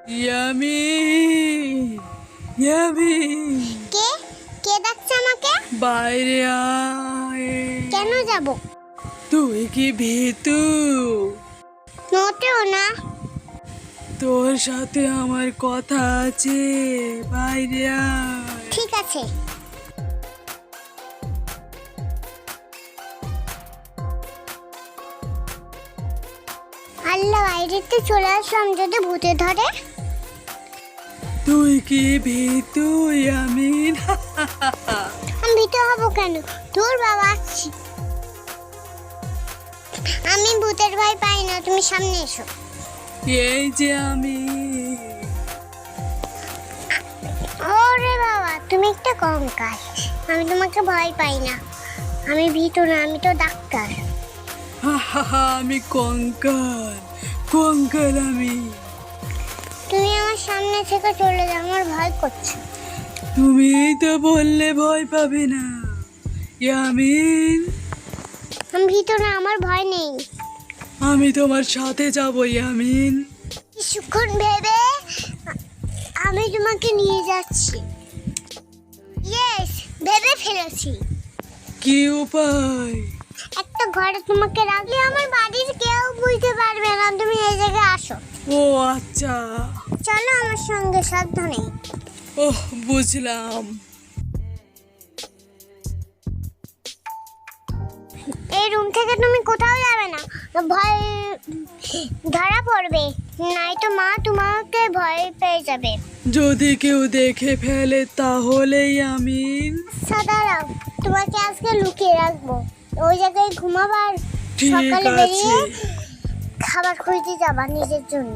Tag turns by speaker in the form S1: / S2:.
S1: Yummy yummy
S2: কে কে ডাকছে আমাকে?
S1: বাইরে আয়।
S2: কেন যাব?
S1: তুই কি ভীতু?
S2: মোটেও না।
S1: তোর সাথে আমার কথা আছে, বাইরে আয়।
S2: ঠিক আছে। আল্লাহ, বাইরেতে চলে আসলাম, যদি ভূতে ধরে।
S1: তুই কি ভীতু ইয়ামিন?
S2: আমি ভীত হব কেন? তোর বাবা আছে। আমি ভূতের ভয় পাই না, তুমি সামনে এসো।
S1: এই যে আমি।
S2: ওরে বাবা, তুমি একটা কঙ্কাল। আমি তোমাকে ভয় পাই না। আমি ভীত না, আমি তো ডাক্তার।
S1: আমি কঙ্কাল, কঙ্কাল আমি।
S2: তুমি আমার সামনে থেকে চলে যাও, আমার ভয় করছে।
S1: তুমি তো বললে ভয় পাবে না ইয়ামিন।
S2: আমি ভীত না, আমার ভয় নেই।
S1: আমি তোমার সাথে যাব ইয়ামিন।
S2: কিছুক্ষণ ভেবে আমি তোমাকে নিয়ে যাচ্ছি। ইয়েস, ভেবে ফেলেছি।
S1: কি উপায়?
S2: একটা ঘরে তোমাকে রাখলে আমার বাড়ির কেউ বুঝতে পারবে না। তুমি এই জায়গায় আসো।
S1: ও আচ্ছা,
S2: চলো আমার সঙ্গে, সাবধানে।
S1: ওহ বুঝলাম।
S2: এই রুম থেকে তুমি কোথাও যাবে না, ভয় ধরা পড়বে, নয়তো মা তোমাকে ভয় পেয়ে যাবে।
S1: যদি কেউ দেখে ফেলে তাহলে ইয়ামিন।
S2: আচ্ছা দাঁড়াও, তোমাকে আজকে লুকিয়ে রাখবো। ওই জায়গায় ঘুমাবার,
S1: ঠিক
S2: সকালে
S1: আছে।
S2: বেরিয়ে খাবার খুঁজতে যাবা নিজের জন্য।